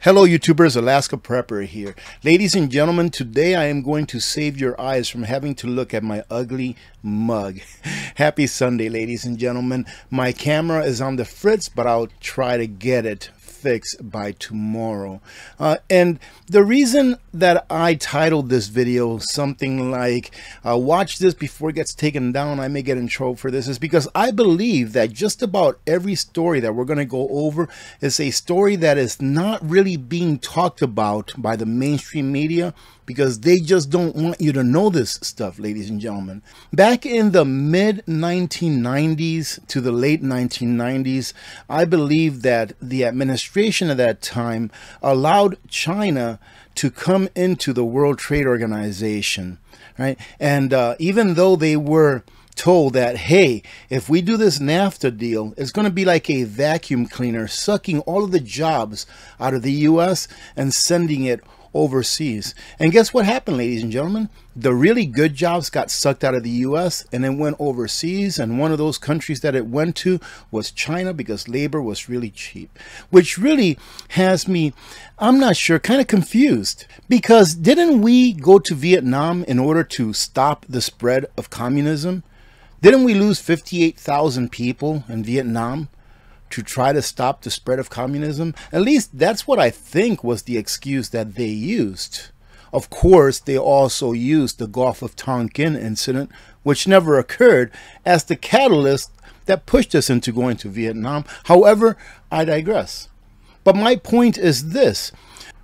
Hello YouTubers, Alaska Prepper here. Ladies and gentlemen, today I am going to save your eyes from having to look at my ugly mug. Happy Sunday, ladies and gentlemen. My camera is on the fritz, but I'll try to get it fixed by tomorrow. And the reason that I titled this video something like watch this before it gets taken down, I may get in trouble for this, is because I believe that just about every story that we're going to go over is a story that is not really being talked about by the mainstream media, because they just don't want you to know this stuff, ladies and gentlemen. Back in the mid 1990s to the late 1990s, I believe that the administration at that time allowed China to come into the World Trade Organization, right? And even though they were told that, hey, if we do this NAFTA deal, it's going to be like a vacuum cleaner sucking all of the jobs out of the US and sending it overseas. And guess what happened, ladies and gentlemen? The really good jobs got sucked out of the US and then went overseas, and one of those countries that it went to was China, because labor was really cheap, which really has me, I'm not sure, kind of confused, because didn't we go to Vietnam in order to stop the spread of communism? Didn't we lose 58,000 people in Vietnam to try to stop the spread of communism? At least that's what I think was the excuse that they used. Of course, they also used the Gulf of Tonkin incident, which never occurred, as the catalyst that pushed us into going to Vietnam. However, I digress. But my point is this.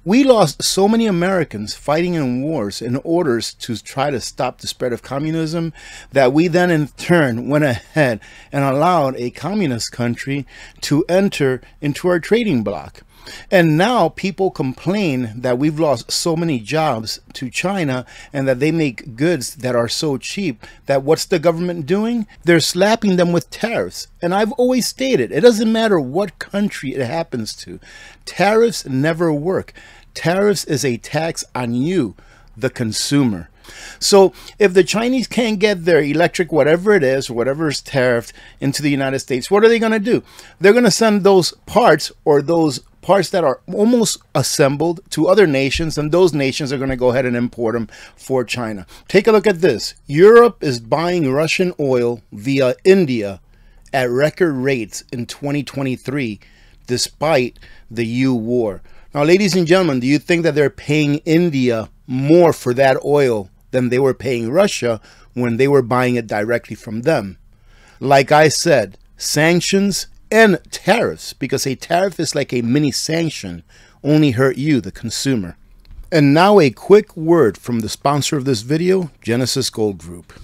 We lost so many Americans fighting in wars in order to try to stop the spread of communism that we then in turn went ahead and allowed a communist country to enter into our trading bloc. And now people complain that we've lost so many jobs to China and that they make goods that are so cheap that what's the government doing? They're slapping them with tariffs. And I've always stated, it doesn't matter what country it happens to. Tariffs never work. Tariffs is a tax on you, the consumer. So if the Chinese can't get their electric, whatever it is, or whatever is tariffed, into the United States, what are they going to do? They're going to send those parts, or those parts that are almost assembled, to other nations, and those nations are going to go ahead and import them for China. Take a look at this. Europe is buying Russian oil via India at record rates in 2023, despite the war. Now, ladies and gentlemen, do you think that they're paying India more for that oil than they were paying Russia when they were buying it directly from them? Like I said, sanctions and tariffs, because a tariff is like a mini sanction, only hurt you, the consumer. And now a quick word from the sponsor of this video, Genesis Gold Group.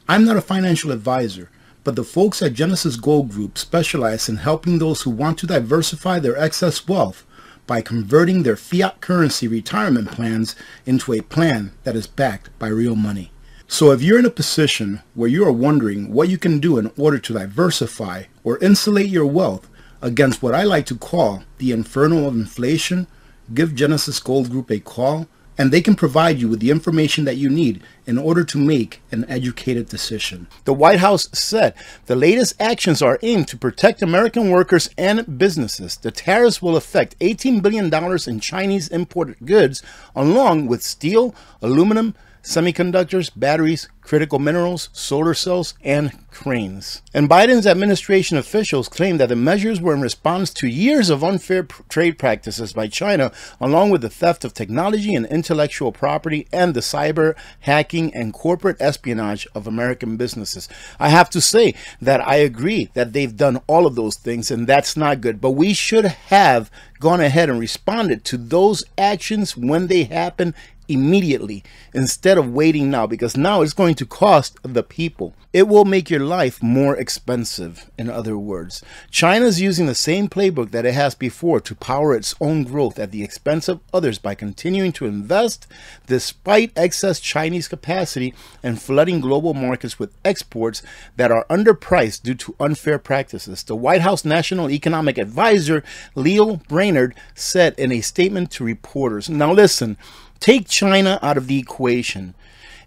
I'm not a financial advisor, but the folks at Genesis Gold Group specialize in helping those who want to diversify their excess wealth by converting their fiat currency retirement plans into a plan that is backed by real money. So if you're in a position where you are wondering what you can do in order to diversify or insulate your wealth against what I like to call the inferno of inflation, give Genesis Gold Group a call, and they can provide you with the information that you need in order to make an educated decision. The White House said the latest actions are aimed to protect American workers and businesses. The tariffs will affect $18 billion in Chinese imported goods, along with steel, aluminum, semiconductors, batteries, critical minerals, solar cells, and cranes. And Biden's administration officials claim that the measures were in response to years of unfair trade practices by China, along with the theft of technology and intellectual property and the cyber hacking and corporate espionage of American businesses. I have to say that I agree that they've done all of those things, and that's not good. But we should have gone ahead and responded to those actions when they happen immediately, instead of waiting now, because now it's going to cost the people. It will make your life more expensive. In other words, China's using the same playbook that it has before to power its own growth at the expense of others by continuing to invest despite excess Chinese capacity and flooding global markets with exports that are underpriced due to unfair practices. The White House National Economic Advisor Leo Brainerd said in a statement to reporters, now listen, take China out of the equation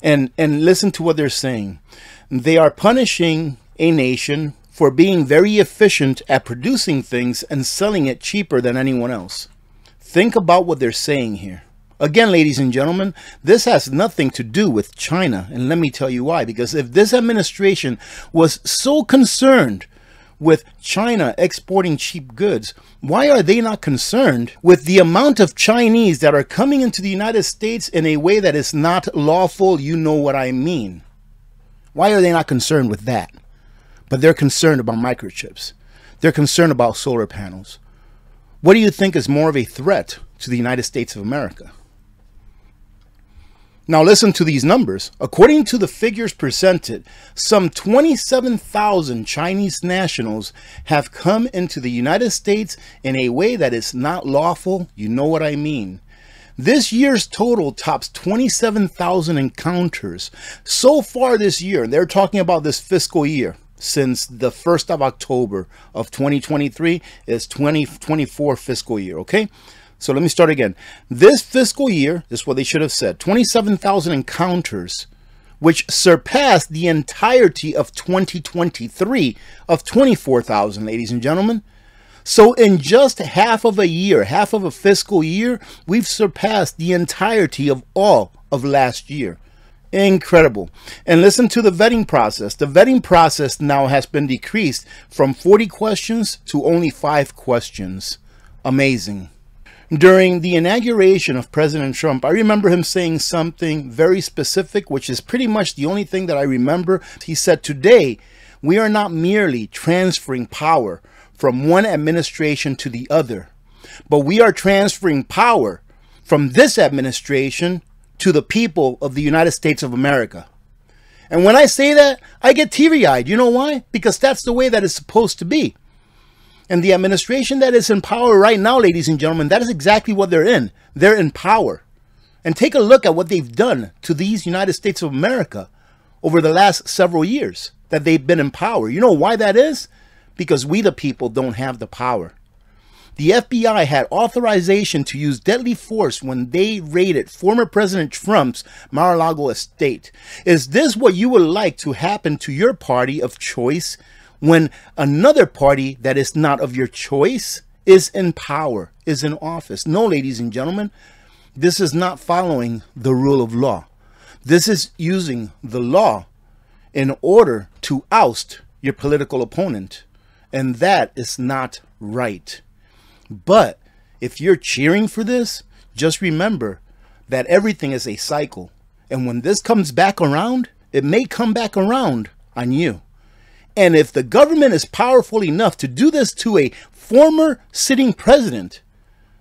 and listen to what they're saying. They are punishing a nation for being very efficient at producing things and selling it cheaper than anyone else. Think about what they're saying here. Again, ladies and gentlemen, this has nothing to do with China. And let me tell you why. Because if this administration was so concerned with China exporting cheap goods, why are they not concerned with the amount of Chinese that are coming into the United States in a way that is not lawful? You know what I mean. Why are they not concerned with that? But they're concerned about microchips. They're concerned about solar panels. What do you think is more of a threat to the United States of America? Now listen to these numbers. According to the figures presented, some 27,000 Chinese nationals have come into the United States in a way that is not lawful. You know what I mean. This year's total tops 27,000 encounters. So far this year, they're talking about this fiscal year, since the 1st of October of 2023 is 2024 fiscal year, okay? So let me start again. This fiscal year, this is what they should have said, 27,000 encounters, which surpassed the entirety of 2023 of 24,000, ladies and gentlemen. So in just half of a year, half of a fiscal year, we've surpassed the entirety of all of last year. Incredible. And listen to the vetting process. The vetting process now has been decreased from 40 questions to only 5 questions. Amazing. During the inauguration of President Trump, I remember him saying something very specific, which is pretty much the only thing that I remember. He said, "Today, we are not merely transferring power from one administration to the other, but we are transferring power from this administration to the people of the United States of America." And when I say that, I get teary-eyed. You know why? Because that's the way that it's supposed to be. And the administration that is in power right now, ladies and gentlemen, that is exactly what they're in. They're in power. And take a look at what they've done to these United States of America over the last several years that they've been in power. You know why that is? Because we the people don't have the power. The FBI had authorization to use deadly force when they raided former President Trump's Mar-a-Lago estate. Is this what you would like to happen to your party of choice when another party that is not of your choice is in power, is in office? No, ladies and gentlemen, this is not following the rule of law. This is using the law in order to oust your political opponent. And that is not right. But if you're cheering for this, just remember that everything is a cycle. And when this comes back around, it may come back around on you. And if the government is powerful enough to do this to a former sitting president,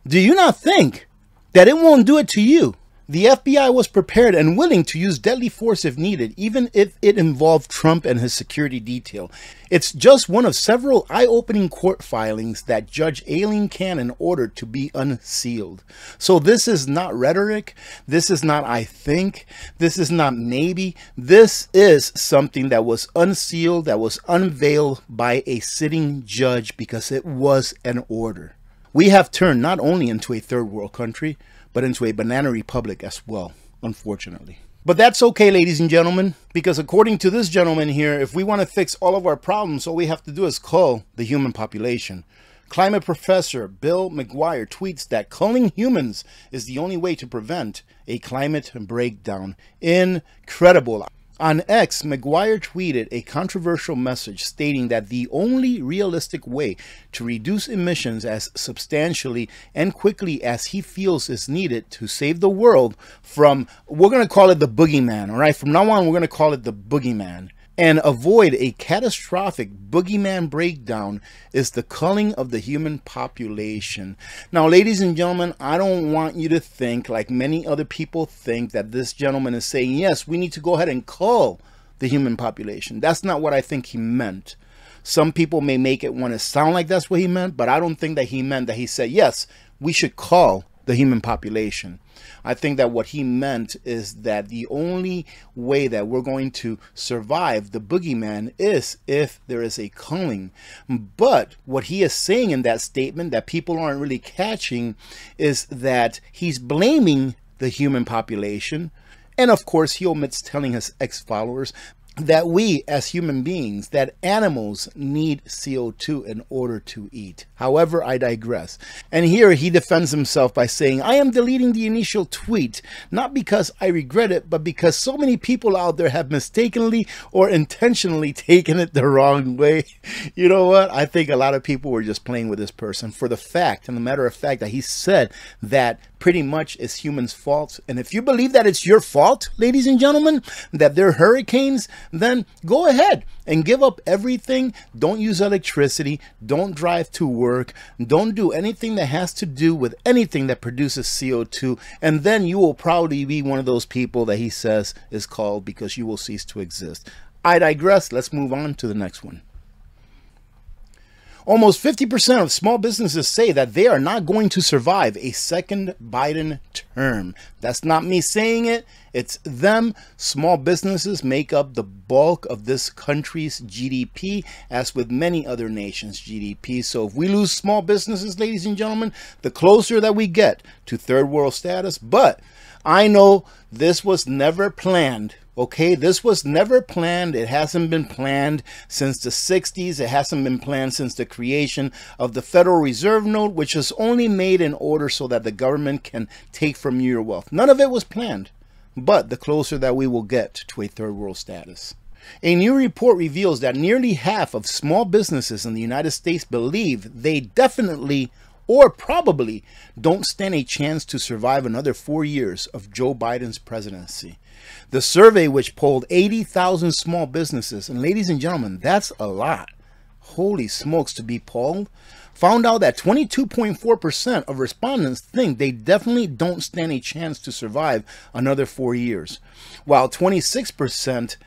do you not think that it won't do it to you? The FBI was prepared and willing to use deadly force if needed, even if it involved Trump and his security detail. It's just one of several eye-opening court filings that Judge Aileen Cannon ordered to be unsealed. So this is not rhetoric. This is not I think. This is not maybe. This is something that was unsealed, that was unveiled by a sitting judge because it was an order. We have turned not only into a third world country, but into a banana republic as well, unfortunately. But that's okay, ladies and gentlemen, because according to this gentleman here, if we want to fix all of our problems, all we have to do is cull the human population. Climate professor Bill McGuire tweets that culling humans is the only way to prevent a climate breakdown. Incredible. On X, McGuire tweeted a controversial message stating that the only realistic way to reduce emissions as substantially and quickly as he feels is needed to save the world from, we're going to call it the boogeyman, all right? From now on, we're going to call it the boogeyman, and avoid a catastrophic boogeyman breakdown is the culling of the human population. Now, ladies and gentlemen, I don't want you to think like many other people think that this gentleman is saying, yes, we need to go ahead and cull the human population. That's not what I think he meant. Some people may make it want to sound like that's what he meant, but I don't think that he meant that he said, yes, we should cull the human population. I think that what he meant is that the only way that we're going to survive the boogeyman is if there is a culling. But what he is saying in that statement that people aren't really catching is that he's blaming the human population. And of course, he omits telling his ex-followers that we as human beings, that animals need CO2 in order to eat. However, I digress. And here he defends himself by saying, I am deleting the initial tweet, not because I regret it, but because so many people out there have mistakenly or intentionally taken it the wrong way. You know what? I think a lot of people were just playing with this person for the fact, and the matter of fact, that he said that pretty much it's humans' fault. And if you believe that it's your fault, ladies and gentlemen, that they're hurricanes, then go ahead and give up everything. Don't use electricity. Don't drive to work. Don't do anything that has to do with anything that produces CO2. And then you will probably be one of those people that he says is called because you will cease to exist. I digress. Let's move on to the next one. Almost 50% of small businesses say that they are not going to survive a second Biden term. That's not me saying it. It's them. Small businesses make up the bulk of this country's GDP, as with many other nations' GDP. So if we lose small businesses, ladies and gentlemen, the closer that we get to third world status. But I know this was never planned. Okay, this was never planned. It hasn't been planned since the 60s. It hasn't been planned since the creation of the Federal Reserve note, which was only made in order so that the government can take from you your wealth. None of it was planned, but the closer that we will get to a third world status. A new report reveals that nearly half of small businesses in the United States believe they definitely or probably don't stand a chance to survive another 4 years of Joe Biden's presidency. The survey, which polled 80,000 small businesses, and ladies and gentlemen, that's a lot. Holy smokes, to be polled, found out that 22.4% of respondents think they definitely don't stand a chance to survive another 4 years, while 26%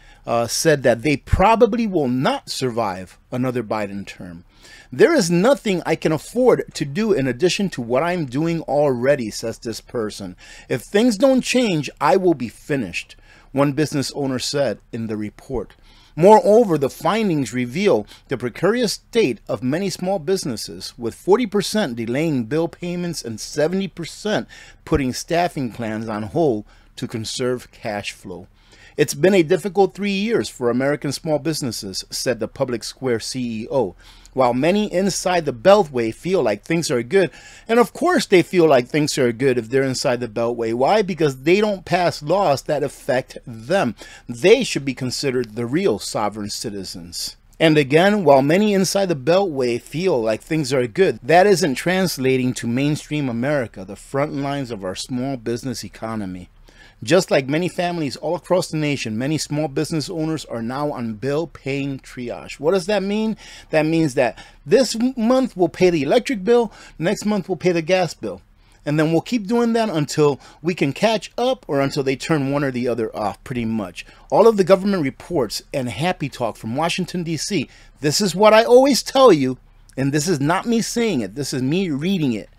said that they probably will not survive another Biden term. There is nothing I can afford to do in addition to what I'm doing already, says this person. If things don't change, I will be finished, one business owner said in the report. Moreover, the findings reveal the precarious state of many small businesses, with 40% delaying bill payments and 70% putting staffing plans on hold to conserve cash flow. It's been a difficult 3 years for American small businesses, said the Public Square CEO. While many inside the Beltway feel like things are good, and of course they feel like things are good if they're inside the Beltway. Why? Because they don't pass laws that affect them. They should be considered the real sovereign citizens. And again, while many inside the Beltway feel like things are good, that isn't translating to mainstream America, the front lines of our small business economy. Just like many families all across the nation, many small business owners are now on bill paying triage. What does that mean? That means that this month we'll pay the electric bill, next month we'll pay the gas bill. And then we'll keep doing that until we can catch up or until they turn one or the other off, pretty much. All of the government reports and happy talk from Washington, D.C. This is what I always tell you, and this is not me saying it, this is me reading it.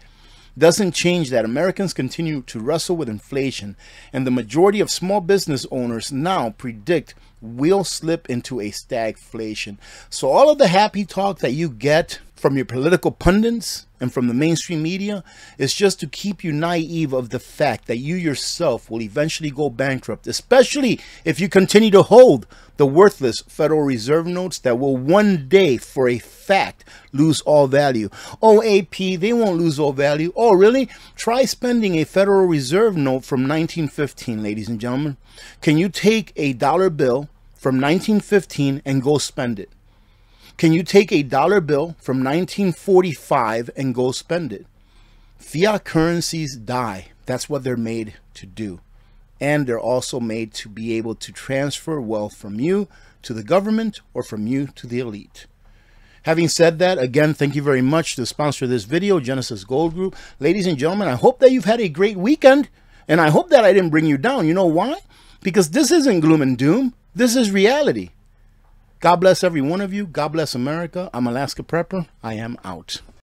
Doesn't change that Americans continue to wrestle with inflation, and the majority of small business owners now predict we'll slip into a stagflation. So all of the happy talk that you get from your political pundits and from the mainstream media is just to keep you naive of the fact that you yourself will eventually go bankrupt, especially if you continue to hold the worthless Federal Reserve notes that will one day, for a fact, lose all value. Oh, AP, they won't lose all value. Oh, really? Try spending a Federal Reserve note from 1915, ladies and gentlemen. Can you take a dollar bill from 1915 and go spend it? Can you take a dollar bill from 1945 and go spend it? Fiat currencies die. That's what they're made to do. And they're also made to be able to transfer wealth from you to the government or from you to the elite. Having said that, again, thank you very much to the sponsor of this video, Genesis Gold Group. Ladies and gentlemen, I hope that you've had a great weekend. And I hope that I didn't bring you down. You know why? Because this isn't gloom and doom. This is reality. God bless every one of you. God bless America. I'm Alaska Prepper. I am out.